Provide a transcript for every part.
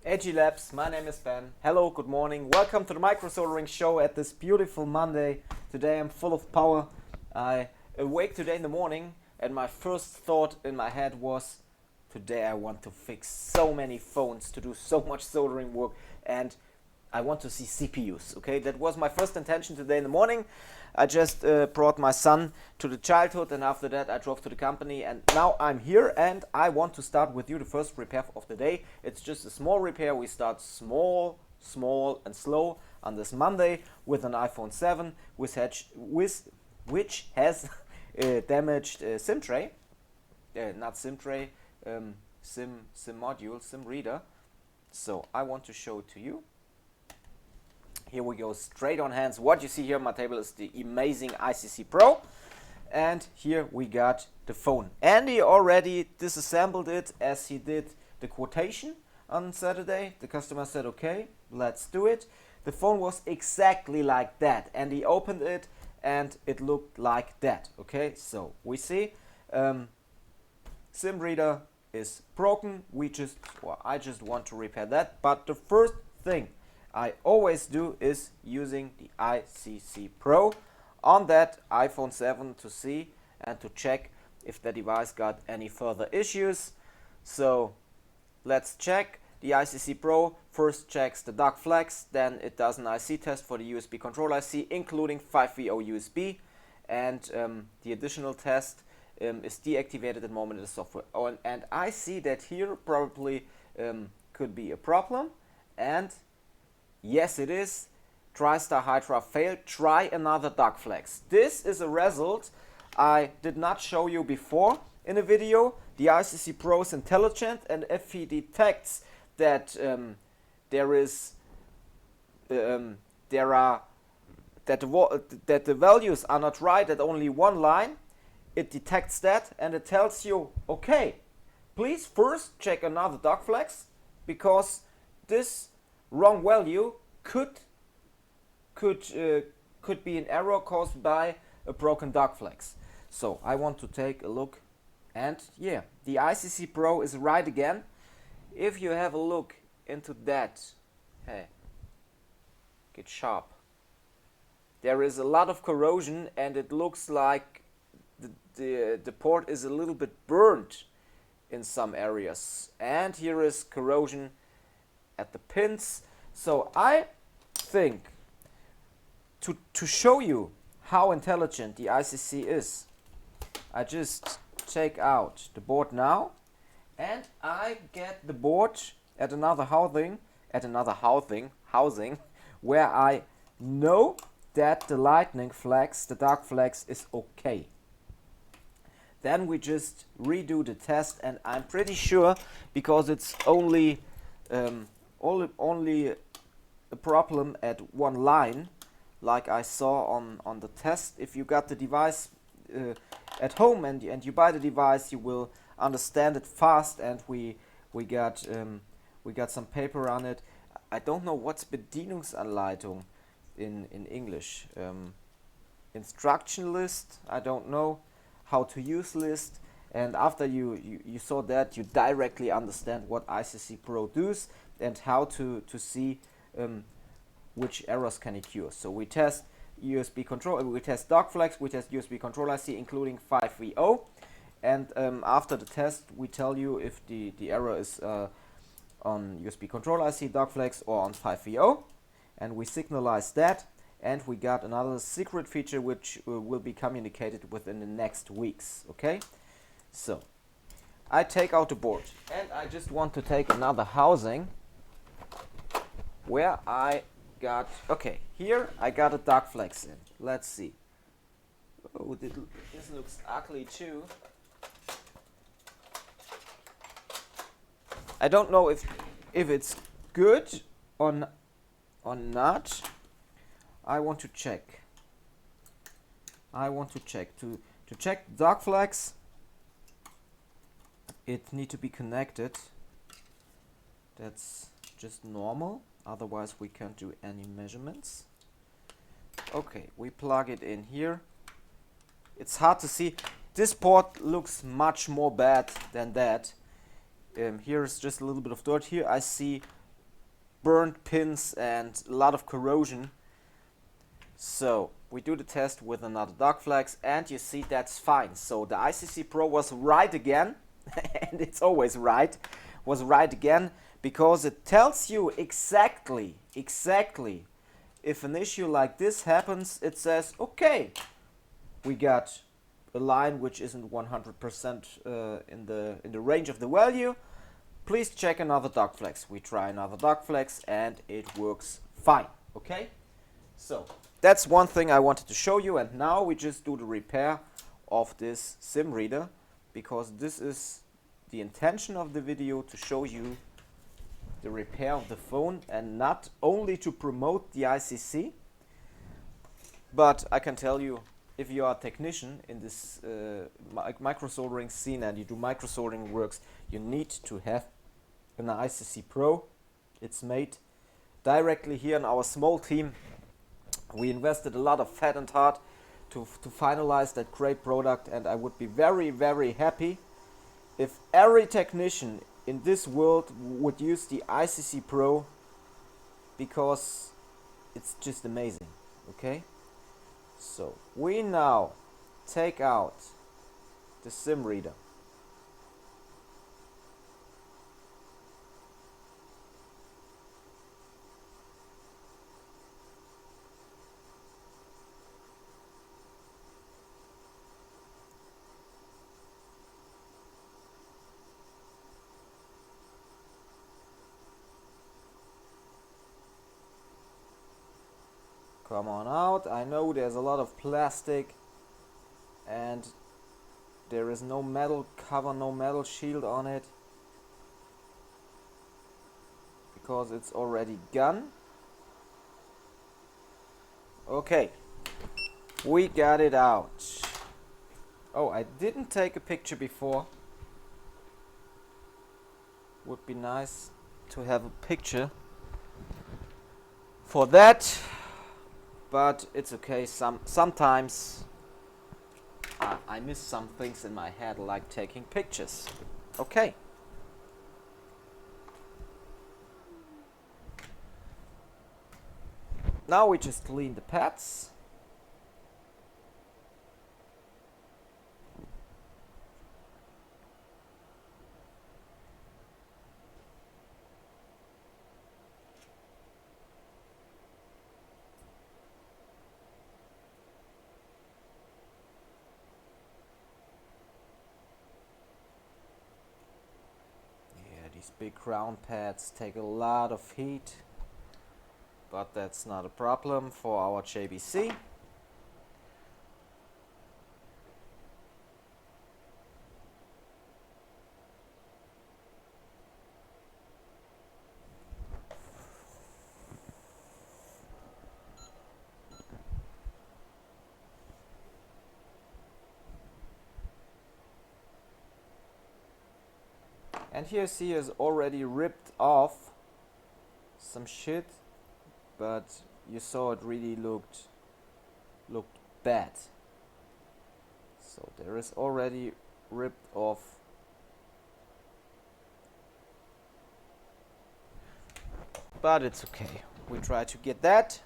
AG Labs, my name is Ben. Hello, good morning. Welcome to the micro soldering show at this beautiful Monday. Today I'm full of power. I awake today in the morning and my first thought in my head was, today I want to fix so many phones, to do so much soldering work, and I want to see CPUs. Okay, that was my first intention today in the morning. I just brought my son to the childhood, and after that I drove to the company, and now I'm here and I want to start with you the first repair of the day. It's just a small repair. We start small and slow on this Monday with an iPhone 7 which has damaged SIM tray, not SIM tray, SIM module, SIM reader. So I want to show it to you. Here we go, straight on hands. What you see here on my table is the amazing ICC Pro. And here we got the phone. Andy already disassembled it as he did the quotation on Saturday. The customer said, okay, let's do it. The phone was exactly like that. And he opened it and it looked like that. Okay, so we see SIM reader is broken. I just want to repair that. But the first thing I always do is using the ICC Pro on that iPhone 7 to see and to check if the device got any further issues. So let's check. The ICC Pro first checks the dark flags, then it does an IC test for the USB control IC, including 5V0 USB, and the additional test is deactivated at the moment of the software. Oh, and I see that here probably could be a problem, and yes, it is. TriStar Hydra failed. Try another dark flags. This is a result I did not show you before in a video. The ICC Pro is intelligent, and if he detects that that the values are not right at only one line, it detects that and it tells you, okay, please first check another dark flags, because this wrong value could be an error caused by a broken dark flags. So I want to take a look, and yeah, the ICC Pro is right again. If you have a look into that, hey, get sharp. There is a lot of corrosion and it looks like the port is a little bit burnt in some areas, and here is corrosion at the pins. So I think to show you how intelligent the ICC is, I just take out the board now and I get the board at another housing where I know that the lightning flags, the dark flags, is okay. Then we just redo the test, and I'm pretty sure, because it's only a problem at one line, like I saw on the test. If you got the device at home and you buy the device, you will understand it fast. And we got some paper on it. I don't know what's Bedienungsanleitung in English. Instruction list. I don't know how to use list. And after you saw that, you directly understand what ICC Pro does and how to see which errors can it cure. So we test USB control, we test dark flags, we test USB control IC, including 5V0, and after the test we tell you if the error is on USB control IC, dark flags, or on 5V0, and we signalize that, and we got another secret feature which will be communicated within the next weeks. Okay, so I take out the board and I just want to take another housing where I got, okay, here I got a dark flags in. Let's see. Oh, this looks ugly too. I don't know if it's good or not. I want to check. To check dark flags, it need to be connected. That's just normal. Otherwise we can't do any measurements. Okay, we plug it in here. It's hard to see. This port looks much more bad than that. Here is just a little bit of dirt. Here I see burnt pins and a lot of corrosion. So we do the test with another dog flags, and you see that's fine. So the ICC Pro was right again, and it's always right, was right again, because it tells you exactly if an issue like this happens. It says, okay, we got a line which isn't 100% in the range of the value. Please check another dog flags. We try another dog flags and it works fine. Okay, so that's one thing I wanted to show you, and now we just do the repair of this SIM reader, because this is the intention of the video, to show you the repair of the phone and not only to promote the ICC. But I can tell you, if you are a technician in this micro soldering scene and you do micro soldering works, you need to have an ICC Pro. It's made directly here in our small team. We invested a lot of fat and heart to finalize that great product, and I would be very happy if every technician in this world would use the ICC Pro, because it's just amazing. Okay, so we now take out the SIM reader. Come on out. I know there's a lot of plastic and there is no metal cover, no metal shield on it, because it's already gone. Okay, we got it out. Oh, I didn't take a picture before. Would be nice to have a picture for that. But it's okay, sometimes I miss some things in my head, like taking pictures. Okay. Now we just clean the pads. These big round pads take a lot of heat, but that's not a problem for our JBC. And here see is already ripped off some shit, but you saw it really looked bad. So there is already ripped off. But it's okay. We try to get that.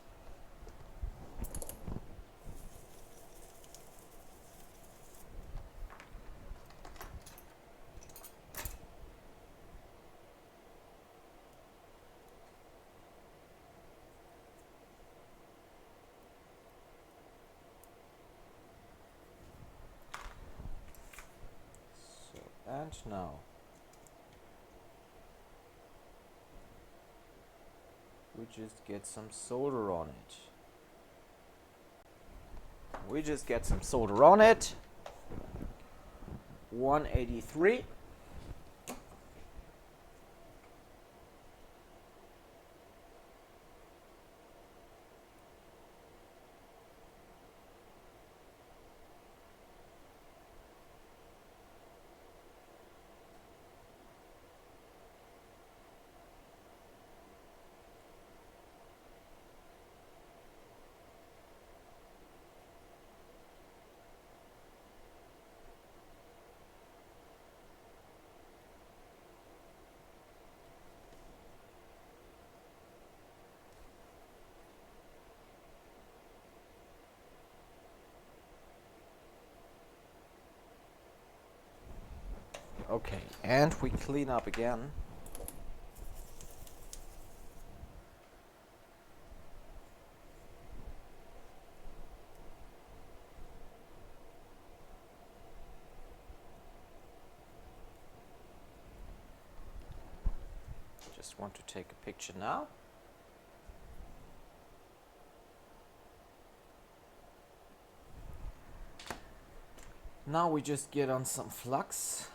And now we just get some solder on it. We just get some solder on it. 183. Okay, and we clean up again. Just want to take a picture now. Now we just get on some flux.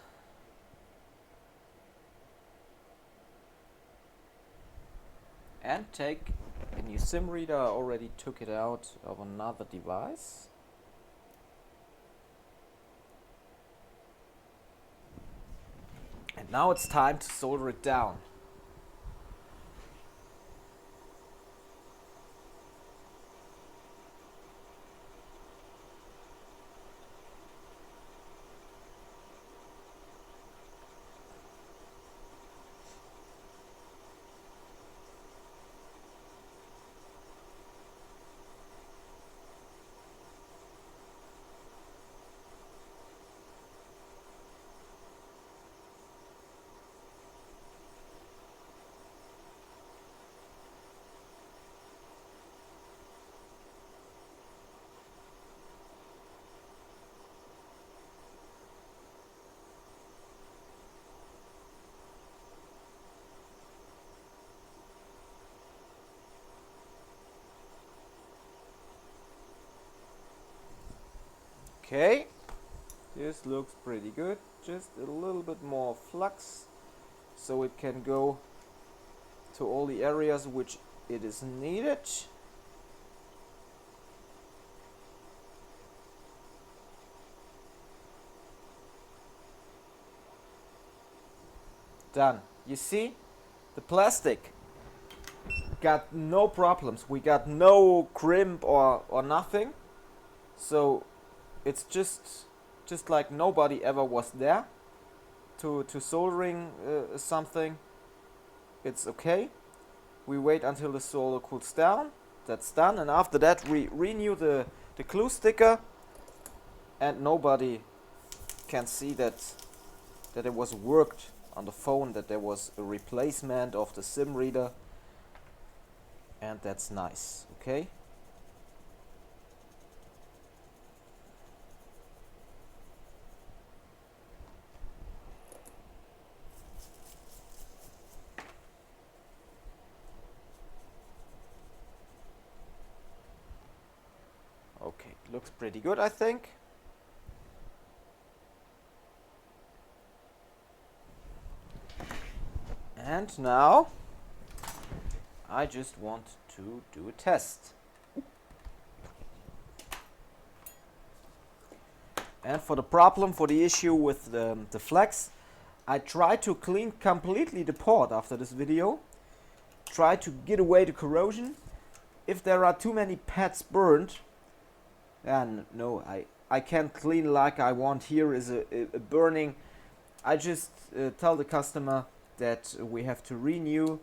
And take a new SIM reader. I already took it out of another device. And now it's time to solder it down. Okay, this looks pretty good. Just a little bit more flux so it can go to all the areas which it is needed. Done. You see, the plastic got no problems. We got no crimp or nothing. So it's just like nobody ever was there to soldering something. It's okay. We wait until the solder cools down. That's done, and after that we renew the glue sticker, and nobody can see that it was worked on the phone, that there was a replacement of the SIM reader, and that's nice. Okay. Okay, looks pretty good, I think. And now I just want to do a test. And for the issue with the flex, I try to clean completely the port after this video. Try to get away the corrosion. If there are too many pads burned, and no, I can't clean like I want. Here is a burning. I just tell the customer that we have to renew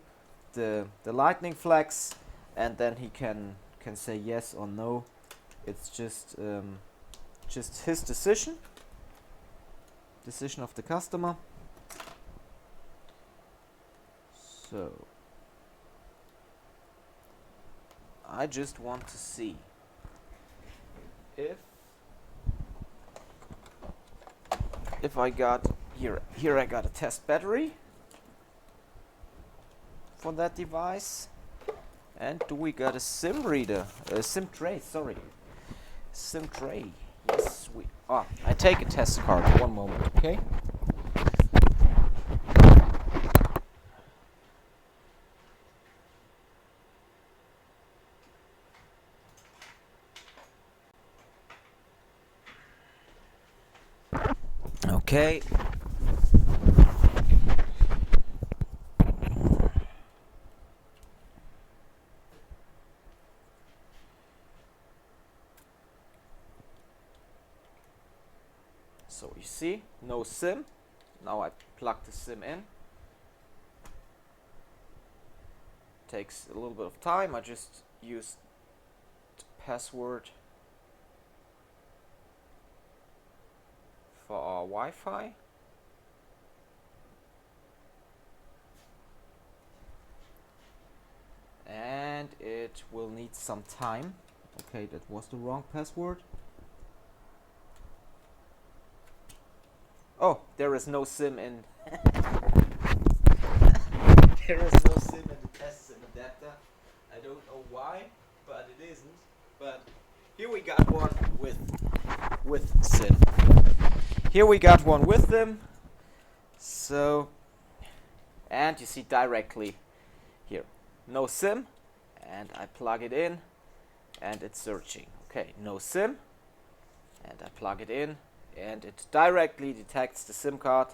the lightning flex, and then he can say yes or no. It's just his decision of the customer. So I just want to see if I got here I got a test battery for that device, and do we got a SIM reader, SIM tray, sorry, SIM tray. Yes, I take a test card. One moment, okay. Okay. So you see, no SIM. Now I plug the SIM in. Takes a little bit of time. I just used the password for our Wi-Fi. it will need some time. Okay, that was the wrong password. Oh, there is no SIM in. There is no SIM in the test SIM adapter. I don't know why, but it isn't. But here we got one with SIM. Here we got one with them. So, and you see directly here, no SIM, and I plug it in, and it's searching. Okay, no SIM, and I plug it in, and it directly detects the SIM card.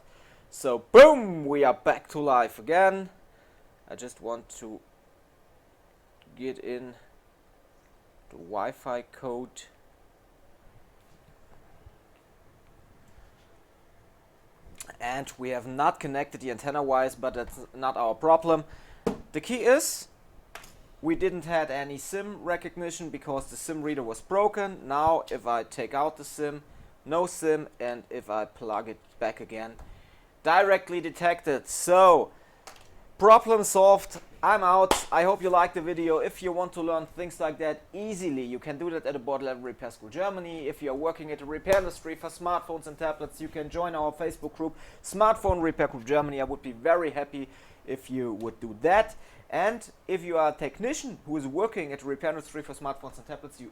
So boom, we are back to life again. I just want to get in the Wi-Fi code. And we have not connected the antenna wires, but that's not our problem. The key is we didn't have any SIM recognition because the SIM reader was broken. Now if I take out the SIM, no SIM, and if I plug it back again, directly detected. So problem solved. I'm out. I hope you liked the video. If you want to learn things like that easily, you can do that at a board level repair school Germany. If you're working at the repair industry for smartphones and tablets, you can join our Facebook group, Smartphone Repair Group Germany. I would be very happy if you would do that. And if you are a technician who is working at the repair industry for smartphones and tablets, you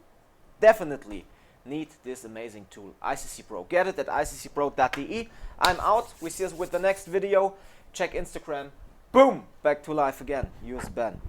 definitely need this amazing tool, ICC Pro. Get it at iccpro.de. I'm out. We see us with the next video. Check Instagram. Boom! Back to life again. Yours Ben.